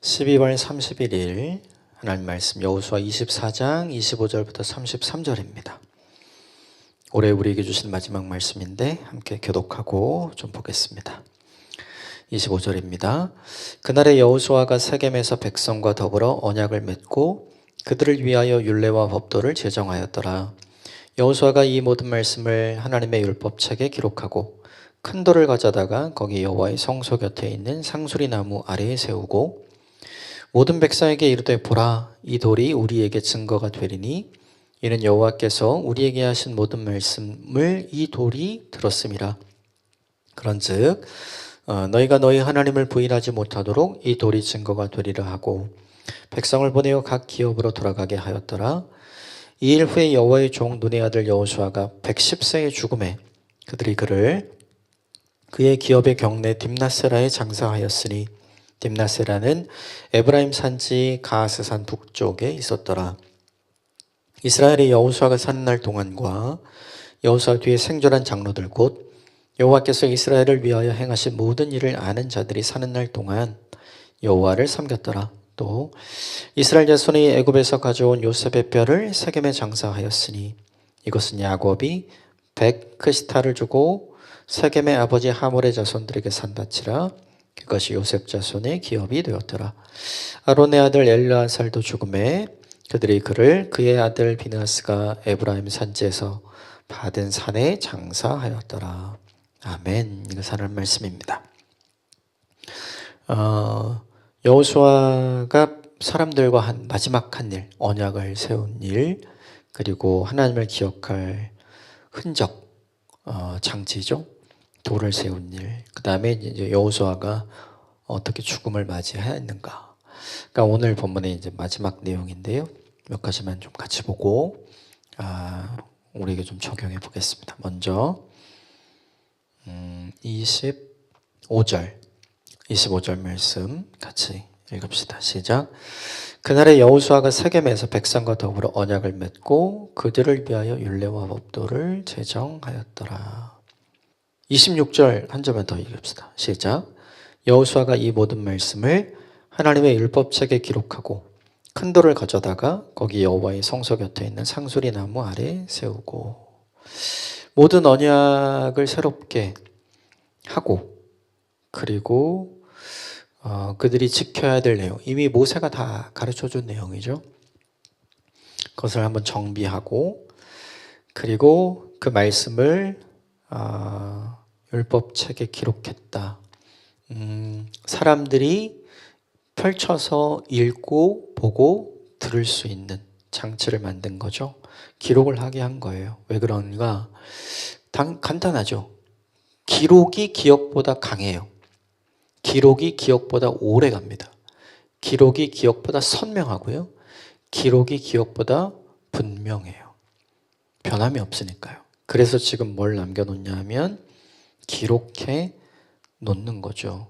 12월 31일 하나님 말씀 여호수아 24장 25절부터 33절입니다. 올해 우리에게 주신 마지막 말씀인데 함께 교독하고 좀 보겠습니다. 25절입니다. 그날에 여호수아가 세겜에서 백성과 더불어 언약을 맺고 그들을 위하여 율례와 법도를 제정하였더라. 여호수아가 이 모든 말씀을 하나님의 율법책에 기록하고 큰 돌을 가져다가 거기 여호와의 성소 곁에 있는 상수리 나무 아래에 세우고 모든 백성에게 이르되 보라, 이 돌이 우리에게 증거가 되리니 이는 여호와께서 우리에게 하신 모든 말씀을 이 돌이 들었음이라. 그런즉 너희가 너희 하나님을 부인하지 못하도록 이 돌이 증거가 되리라 하고 백성을 보내어 각 기업으로 돌아가게 하였더라. 이 일 후에 여호와의 종 눈의 아들 여호수아가 110세의 죽음에 그들이 그를 그의 기업의 경내 딥나세라에 장사하였으니 딥나세라는 에브라임 산지 가하스산 북쪽에 있었더라. 이스라엘의 여호수아가 사는 날 동안과 여호수아 뒤에 생존한 장로들 곧 여호와께서 이스라엘을 위하여 행하신 모든 일을 아는 자들이 사는 날 동안 여호와를 섬겼더라. 또 이스라엘 자손이 애굽에서 가져온 요셉의 뼈를 세겜에 장사하였으니 이것은 야곱이 100크시타를 주고 세겜의 아버지 하몰의 자손들에게 산바치라. 그것이 요셉 자손의 기업이 되었더라. 아론의 아들 엘르아살도 죽음에 그들이 그를 그의 아들 비느하스가 에브라임 산지에서 받은 산에 장사하였더라. 아멘. 이것은 하나님 말씀입니다. 여호수아가 사람들과 한 마지막 한 일, 언약을 세운 일, 그리고 하나님을 기억할 흔적, 장치죠. 돌을 세운 일. 그 다음에 이제 여호수아가 어떻게 죽음을 맞이했는가. 그러니까 오늘 본문의 이제 마지막 내용인데요. 몇 가지만 좀 같이 보고 우리에게 좀 적용해 보겠습니다. 먼저 25절 말씀 같이 읽읍시다. 시작. 그날에 여호수아가 세겜에서 백성과 더불어 언약을 맺고 그들을 위하여 율례와 법도를 제정하였더라. 26절 한 절만 더 읽읍시다. 시작. 여호수아가 이 모든 말씀을 하나님의 율법책에 기록하고 큰 돌을 가져다가 거기 여호와의 성소 곁에 있는 상수리 나무 아래 세우고 모든 언약을 새롭게 하고 그리고 그들이 지켜야 될 내용, 이미 모세가 다 가르쳐준 내용이죠. 그것을 한번 정비하고 그리고 그 말씀을 율법책에 기록했다. 사람들이 펼쳐서 읽고 보고 들을 수 있는 장치를 만든 거죠. 기록을 하게 한 거예요. 왜 그런가? 간단하죠. 기록이 기억보다 강해요. 기록이 기억보다 오래 갑니다. 기록이 기억보다 선명하고요. 기록이 기억보다 분명해요. 변함이 없으니까요. 그래서 지금 뭘 남겨놓냐 하면 기록해 놓는 거죠.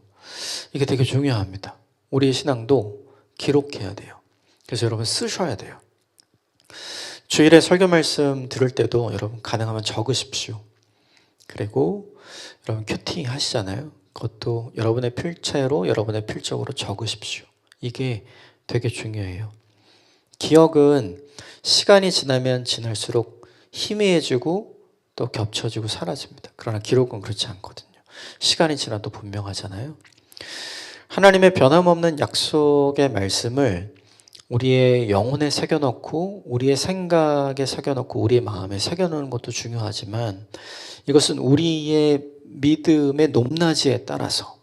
이게 되게 중요합니다. 우리의 신앙도 기록해야 돼요. 그래서 여러분 쓰셔야 돼요. 주일에 설교 말씀 들을 때도 여러분 가능하면 적으십시오. 그리고 여러분 큐티 하시잖아요. 그것도 여러분의 필체로 여러분의 필적으로 적으십시오. 이게 되게 중요해요. 기억은 시간이 지나면 지날수록 희미해지고 또 겹쳐지고 사라집니다. 그러나 기록은 그렇지 않거든요. 시간이 지나도 분명하잖아요. 하나님의 변함없는 약속의 말씀을 우리의 영혼에 새겨넣고 우리의 생각에 새겨넣고 우리의 마음에 새겨넣는 것도 중요하지만 이것은 우리의 믿음의 높낮이에 따라서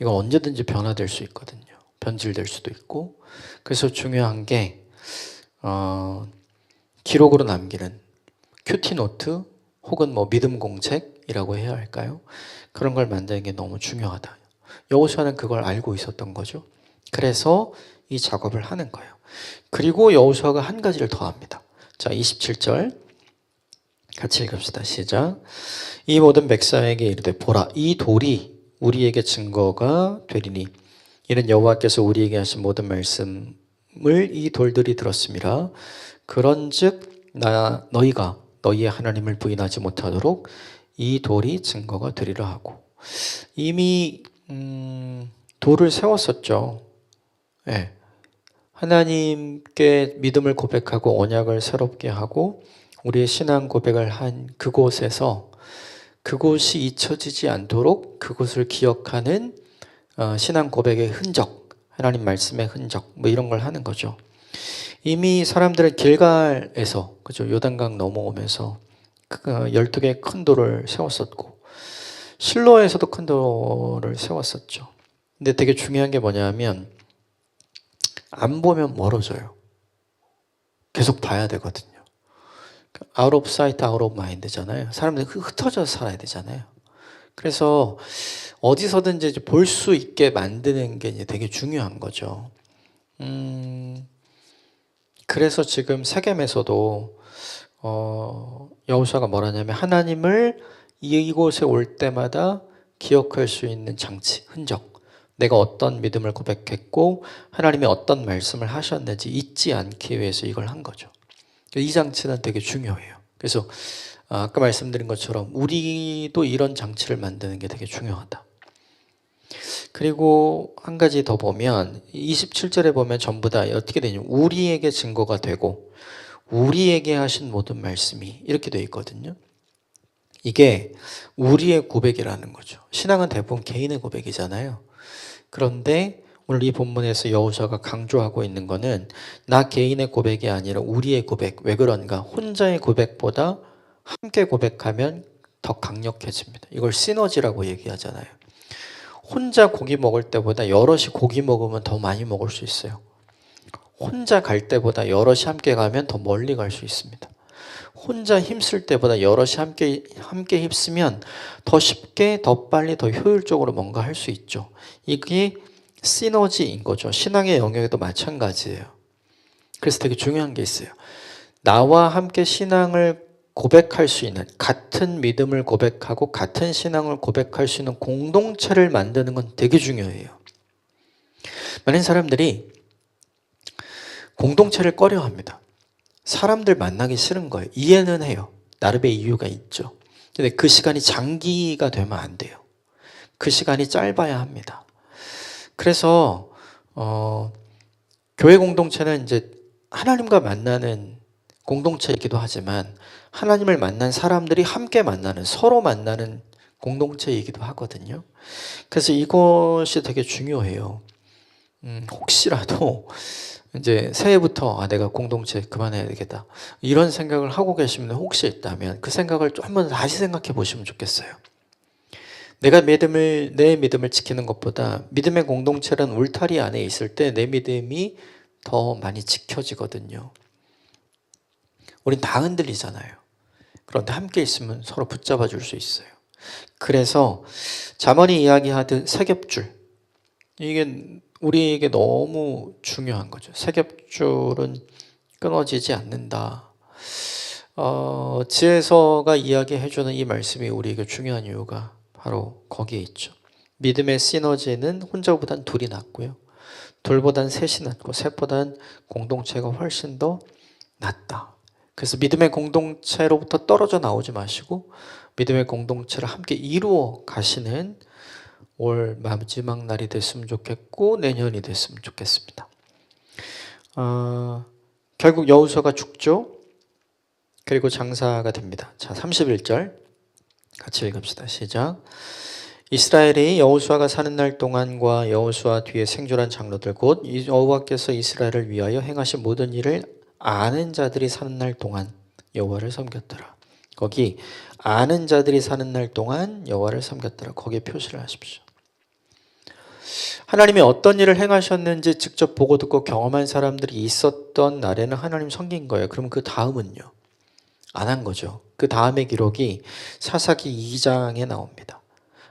이건 언제든지 변화될 수 있거든요. 변질될 수도 있고. 그래서 중요한 게 기록으로 남기는 큐티노트 혹은 믿음 공책이라고 해야 할까요? 그런 걸 만드는 게 너무 중요하다. 여호수아는 그걸 알고 있었던 거죠. 그래서 이 작업을 하는 거예요. 그리고 여호수아가 한 가지를 더 합니다. 자, 27절 같이 읽읍시다. 시작. 이 모든 백성에게 이르되 보라, 이 돌이 우리에게 증거가 되리니 이는 여호와께서 우리에게 하신 모든 말씀을 이 돌들이 들었음이라. 그런즉 너희가 너희의 하나님을 부인하지 못하도록 이 돌이 증거가 되리라 하고 이미 돌을 세웠었죠. 예. 하나님께 믿음을 고백하고 언약을 새롭게 하고 우리의 신앙 고백을 한 그곳에서 그곳이 잊혀지지 않도록 그곳을 기억하는 신앙 고백의 흔적, 하나님 말씀의 흔적, 뭐 이런 걸 하는 거죠. 이미 사람들은 길갈에서, 그죠, 요단강 넘어오면서 12개의 큰 돌을 세웠었고 실로에서도 큰 돌을 세웠었죠. 근데 되게 중요한 게 뭐냐면 안 보면 멀어져요. 계속 봐야 되거든요. out of sight, out of mind잖아요. 사람들이 흩어져서 살아야 되잖아요. 그래서 어디서든지 볼 수 있게 만드는 게 이제 되게 중요한 거죠. 그래서 지금 세겜에서도 여호수아가 뭐라냐면 하나님을 이곳에 올 때마다 기억할 수 있는 장치, 흔적. 내가 어떤 믿음을 고백했고 하나님이 어떤 말씀을 하셨는지 잊지 않기 위해서 이걸 한 거죠. 이 장치는 되게 중요해요. 그래서 아까 말씀드린 것처럼 우리도 이런 장치를 만드는 게 되게 중요하다. 그리고 한 가지 더 보면 27절에 보면 전부 다 어떻게 되냐면 우리에게 증거가 되고 우리에게 하신 모든 말씀이 이렇게 되어 있거든요. 이게 우리의 고백이라는 거죠. 신앙은 대부분 개인의 고백이잖아요. 그런데 오늘 이 본문에서 여호수아가 강조하고 있는 거는 나 개인의 고백이 아니라 우리의 고백. 왜 그런가? 혼자의 고백보다 함께 고백하면 더 강력해집니다. 이걸 시너지라고 얘기하잖아요. 혼자 고기 먹을 때보다 여럿이 고기 먹으면 더 많이 먹을 수 있어요. 혼자 갈 때보다 여럿이 함께 가면 더 멀리 갈 수 있습니다. 혼자 힘쓸 때보다 여럿이 함께 힘쓰면 더 쉽게, 더 빨리, 더 효율적으로 뭔가 할 수 있죠. 이게 시너지인 거죠. 신앙의 영역에도 마찬가지예요. 그래서 되게 중요한 게 있어요. 나와 함께 신앙을 고백할 수 있는, 같은 믿음을 고백하고 같은 신앙을 고백할 수 있는 공동체를 만드는 건 되게 중요해요. 많은 사람들이 공동체를 꺼려합니다. 사람들 만나기 싫은 거예요. 이해는 해요. 나름의 이유가 있죠. 근데 그 시간이 장기가 되면 안 돼요. 그 시간이 짧아야 합니다. 그래서 교회 공동체는 이제 하나님과 만나는 공동체이기도 하지만 하나님을 만난 사람들이 함께 만나는, 서로 만나는 공동체이기도 하거든요. 그래서 이것이 되게 중요해요. 혹시라도 이제 새해부터 내가 공동체 그만해야 되겠다 이런 생각을 하고 계시면 혹시 있다면 그 생각을 좀 한번 다시 생각해 보시면 좋겠어요. 내 믿음을 지키는 것보다 믿음의 공동체란 울타리 안에 있을 때 내 믿음이 더 많이 지켜지거든요. 우린 다 흔들리잖아요. 그런데 함께 있으면 서로 붙잡아 줄 수 있어요. 그래서 잠언이 이야기하듯 세겹줄, 이게 우리에게 너무 중요한 거죠. 세겹줄은 끊어지지 않는다. 지혜서가 이야기해주는 이 말씀이 우리에게 중요한 이유가 바로 거기에 있죠. 믿음의 시너지는 혼자보단 둘이 낫고요. 둘보단 셋이 낫고 셋보단 공동체가 훨씬 더 낫다. 그래서 믿음의 공동체로부터 떨어져 나오지 마시고 믿음의 공동체를 함께 이루어 가시는 올 마지막 날이 됐으면 좋겠고 내년이 됐으면 좋겠습니다. 결국 여호수아가 죽죠. 그리고 장사가 됩니다. 자, 31절 같이 읽읍시다. 시작. 이스라엘이 여호수아가 사는 날 동안과 여호수아 뒤에 생존한 장로들 곧 여호와께서 이스라엘을 위하여 행하신 모든 일을 아는 자들이 사는 날 동안 여호와를 섬겼더라. 거기 아는 자들이 사는 날 동안 여호와를 섬겼더라. 거기에 표시를 하십시오. 하나님이 어떤 일을 행하셨는지 직접 보고 듣고 경험한 사람들이 있었던 날에는 하나님 섬긴 거예요. 그럼 그 다음은요? 안 한 거죠. 그 다음의 기록이 사사기 2장에 나옵니다.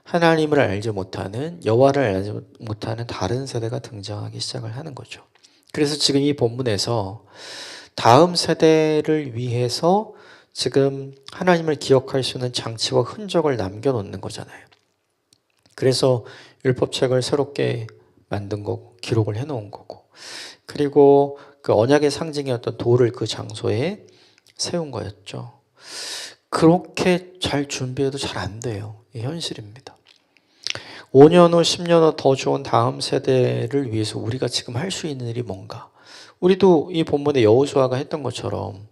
하나님을 알지 못하는, 여호와를 알지 못하는 다른 세대가 등장하기 시작을 하는 거죠. 그래서 지금 이 본문에서 다음 세대를 위해서 지금 하나님을 기억할 수 있는 장치와 흔적을 남겨놓는 거잖아요. 그래서 율법책을 새롭게 만든 거고 기록을 해놓은 거고 그리고 그 언약의 상징이었던 돌을 그 장소에 세운 거였죠. 그렇게 잘 준비해도 잘 안 돼요. 이 현실입니다. 5년 후, 10년 후 더 좋은 다음 세대를 위해서 우리가 지금 할 수 있는 일이 뭔가? 우리도 이 본문의 여호수아가 했던 것처럼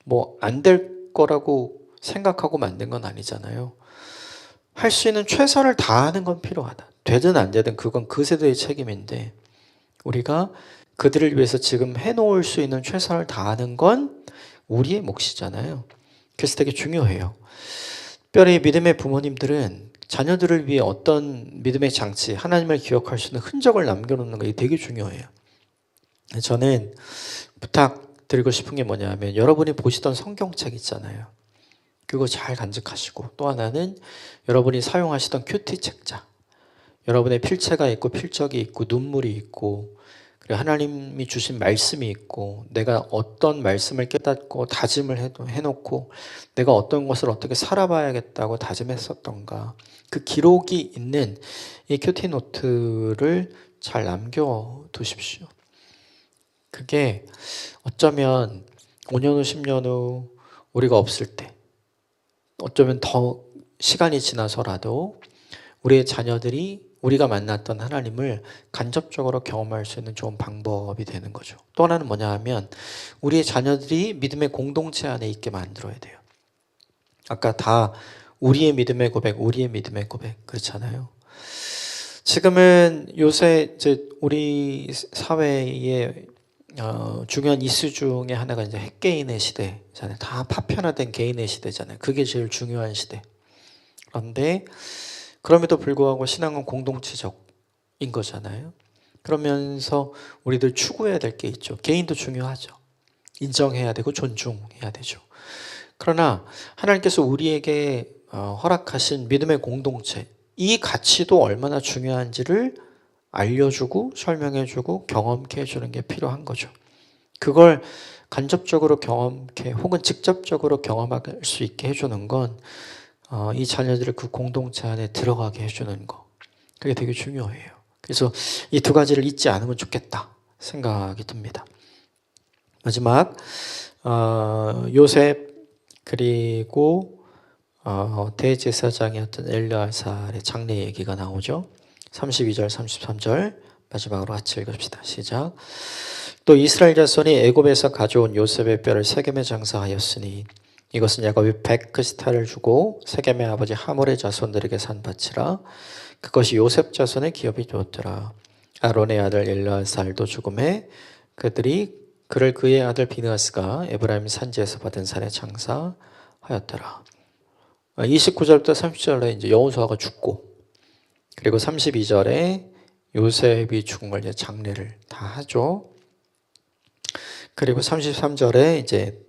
뭐 안 될 거라고 생각하고 만든 건 아니잖아요. 할 수 있는 최선을 다하는 건 필요하다. 되든 안 되든 그건 그 세대의 책임인데 우리가 그들을 위해서 지금 해놓을 수 있는 최선을 다하는 건 우리의 몫이잖아요. 그래서 되게 중요해요. 특별히 믿음의 부모님들은 자녀들을 위해 어떤 믿음의 장치, 하나님을 기억할 수 있는 흔적을 남겨놓는 게 되게 중요해요. 저는 부탁드리고 싶은 게 뭐냐면 여러분이 보시던 성경책 있잖아요. 그거 잘 간직하시고 또 하나는 여러분이 사용하시던 큐티 책자. 여러분의 필체가 있고 필적이 있고 눈물이 있고 그리고 하나님이 주신 말씀이 있고 내가 어떤 말씀을 깨닫고 다짐을 해놓고 내가 어떤 것을 어떻게 살아봐야겠다고 다짐했었던가 그 기록이 있는 이 큐티 노트를 잘 남겨두십시오. 그게 어쩌면 5년 후 10년 후 우리가 없을 때 어쩌면 더 시간이 지나서라도 우리의 자녀들이 우리가 만났던 하나님을 간접적으로 경험할 수 있는 좋은 방법이 되는 거죠. 또 하나는 뭐냐 하면 우리의 자녀들이 믿음의 공동체 안에 있게 만들어야 돼요. 아까 다 우리의 믿음의 고백, 우리의 믿음의 고백 그렇잖아요. 지금은 요새 이제 우리 사회의 중요한 이슈 중에 하나가 이제 핵개인의 시대잖아요. 다 파편화된 개인의 시대잖아요. 그게 제일 중요한 시대. 그런데 그럼에도 불구하고 신앙은 공동체적인 거잖아요. 그러면서 우리들 추구해야 될 게 있죠. 개인도 중요하죠. 인정해야 되고 존중해야 되죠. 그러나 하나님께서 우리에게 허락하신 믿음의 공동체, 이 가치도 얼마나 중요한지를 알려주고 설명해주고 경험케 해주는 게 필요한 거죠. 그걸 간접적으로 경험케 혹은 직접적으로 경험할 수 있게 해주는 건 이 자녀들을 그 공동체 안에 들어가게 해주는 거. 그게 되게 중요해요. 그래서 이 두 가지를 잊지 않으면 좋겠다 생각이 듭니다. 마지막 요셉 그리고 대제사장이었던 엘르아살의 장례 얘기가 나오죠. 32절 33절 마지막으로 같이 읽읍시다. 시작. 또 이스라엘 자손이 애굽에서 가져온 요셉의 뼈를 세겜에 장사하였으니 이것은 야곱이 100크스타를 주고 세겜의 아버지 하몰의 자손들에게 산 밭이라. 그것이 요셉 자손의 기업이 되었더라. 아론의 아들 엘르아살도 죽음에 그를 그의 아들 비느하스가 에브라임 산지에서 받은 산에 장사하였더라. 29절부터 30절에 이제 여호수아가 죽고 그리고 32절에 요셉이 죽은 걸 이제 장례를 다 하죠. 그리고 33절에 이제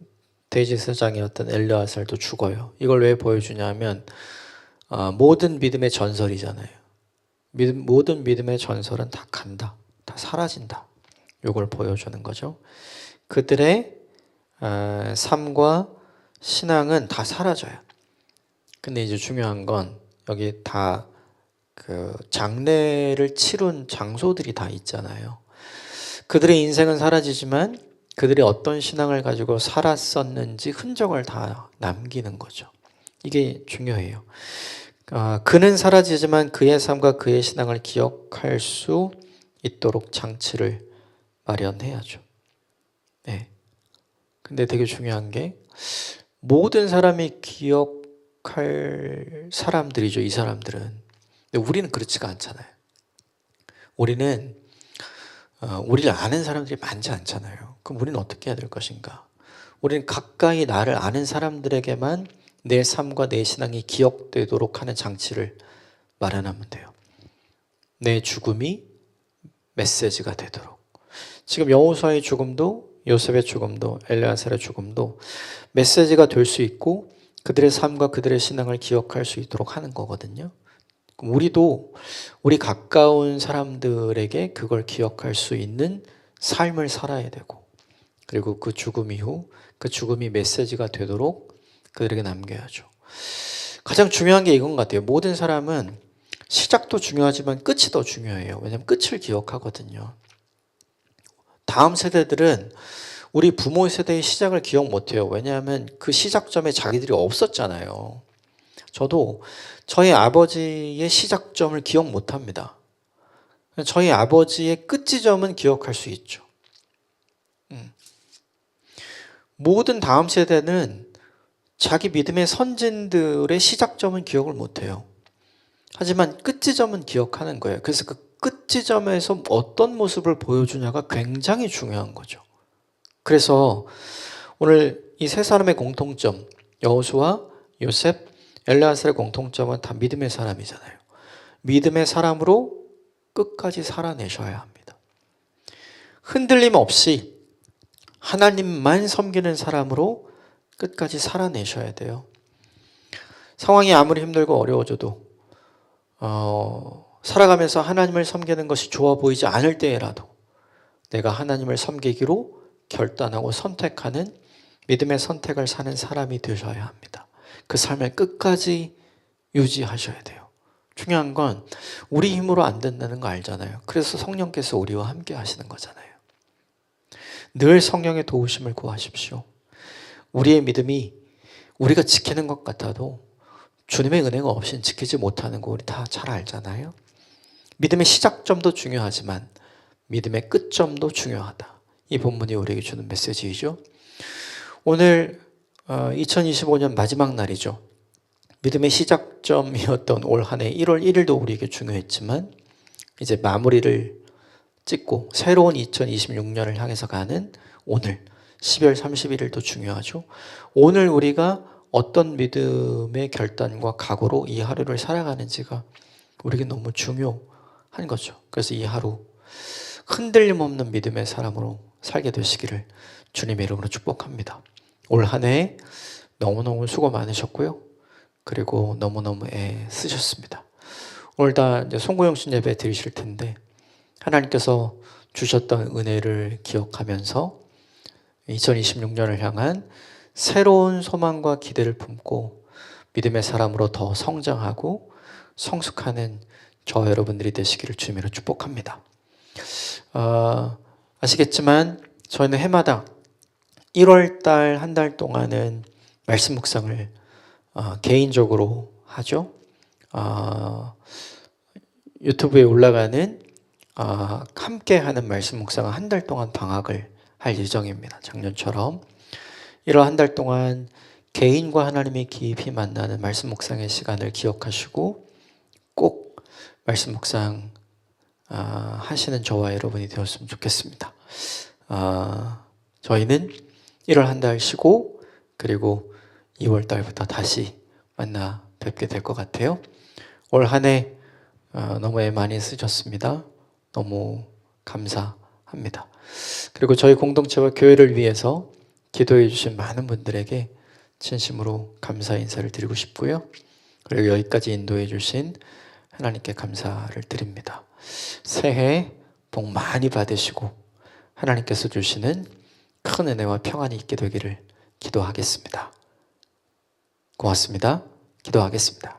대제사장이었던 엘르아살도 죽어요. 이걸 왜 보여주냐면 모든 믿음의 전설이잖아요. 모든 믿음의 전설은 다 간다. 다 사라진다. 이걸 보여주는 거죠. 그들의 삶과 신앙은 다 사라져요. 근데 이제 중요한 건 여기 다 그 장례를 치룬 장소들이 다 있잖아요. 그들의 인생은 사라지지만 그들이 어떤 신앙을 가지고 살았었는지 흔적을 다 남기는 거죠. 이게 중요해요. 그는 사라지지만 그의 삶과 그의 신앙을 기억할 수 있도록 장치를 마련해야죠. 네. 근데 되게 중요한 게 모든 사람이 기억할 사람들이죠. 이 사람들은. 근데 우리는 그렇지가 않잖아요. 우리는 우리를 아는 사람들이 많지 않잖아요. 그럼 우리는 어떻게 해야 될 것인가? 우리는 가까이 나를 아는 사람들에게만 내 삶과 내 신앙이 기억되도록 하는 장치를 마련하면 돼요. 내 죽음이 메시지가 되도록. 지금 여호수아의 죽음도 요셉의 죽음도 엘르아살의 죽음도 메시지가 될 수 있고 그들의 삶과 그들의 신앙을 기억할 수 있도록 하는 거거든요. 우리도 우리 가까운 사람들에게 그걸 기억할 수 있는 삶을 살아야 되고 그리고 그 죽음 이후 그 죽음이 메시지가 되도록 그들에게 남겨야죠. 가장 중요한 게 이건 것 같아요. 모든 사람은 시작도 중요하지만 끝이 더 중요해요. 왜냐하면 끝을 기억하거든요. 다음 세대들은 우리 부모 세대의 시작을 기억 못해요. 왜냐하면 그 시작점에 자기들이 없었잖아요. 저도 저희 아버지의 시작점을 기억 못합니다. 저희 아버지의 끝지점은 기억할 수 있죠. 모든 다음 세대는 자기 믿음의 선진들의 시작점은 기억을 못해요. 하지만 끝지점은 기억하는 거예요. 그래서 그 끝지점에서 어떤 모습을 보여주냐가 굉장히 중요한 거죠. 그래서 오늘 이 세 사람의 공통점, 여호수아, 요셉, 엘르아살의 공통점은 다 믿음의 사람이잖아요. 믿음의 사람으로 끝까지 살아내셔야 합니다. 흔들림 없이 하나님만 섬기는 사람으로 끝까지 살아내셔야 돼요. 상황이 아무리 힘들고 어려워져도 살아가면서 하나님을 섬기는 것이 좋아 보이지 않을 때에라도 내가 하나님을 섬기기로 결단하고 선택하는 믿음의 선택을 사는 사람이 되셔야 합니다. 그 삶을 끝까지 유지하셔야 돼요. 중요한 건 우리 힘으로 안 된다는 거 알잖아요. 그래서 성령께서 우리와 함께 하시는 거잖아요. 늘 성령의 도우심을 구하십시오. 우리의 믿음이 우리가 지키는 것 같아도 주님의 은혜가 없이는 지키지 못하는 거 우리 다 잘 알잖아요. 믿음의 시작점도 중요하지만 믿음의 끝점도 중요하다. 이 본문이 우리에게 주는 메시지이죠. 오늘 2025년 마지막 날이죠. 믿음의 시작점이었던 올 한 해 1월 1일도 우리에게 중요했지만 이제 마무리를 찍고 새로운 2026년을 향해서 가는 오늘 12월 31일도 중요하죠. 오늘 우리가 어떤 믿음의 결단과 각오로 이 하루를 살아가는지가 우리에게 너무 중요한 거죠. 그래서 이 하루 흔들림 없는 믿음의 사람으로 살게 되시기를 주님의 이름으로 축복합니다. 올 한 해 너무너무 수고 많으셨고요. 그리고 너무너무 애쓰셨습니다. 오늘 다 이제 송구영신 예배 드리실 텐데 하나님께서 주셨던 은혜를 기억하면서 2026년을 향한 새로운 소망과 기대를 품고 믿음의 사람으로 더 성장하고 성숙하는 저와 여러분들이 되시기를 주님으로 축복합니다. 아시겠지만 저희는 해마다 1월달 한 달 동안은 말씀 묵상을 개인적으로 하죠. 유튜브에 올라가는 함께 하는 말씀 묵상은 한 달 동안 방학을 할 예정입니다. 작년처럼 1월 한 달 동안 개인과 하나님이 깊이 만나는 말씀 묵상의 시간을 기억하시고 꼭 말씀 묵상 하시는 저와 여러분이 되었으면 좋겠습니다. 저희는 1월 한 달 쉬고 그리고 2월 달부터 다시 만나 뵙게 될 것 같아요. 올 한 해 너무 애 많이 쓰셨습니다. 너무 감사합니다. 그리고 저희 공동체와 교회를 위해서 기도해 주신 많은 분들에게 진심으로 감사 인사를 드리고 싶고요. 그리고 여기까지 인도해 주신 하나님께 감사를 드립니다. 새해 복 많이 받으시고 하나님께서 주시는 큰 은혜와 평안이 있게 되기를 기도하겠습니다. 고맙습니다. 기도하겠습니다.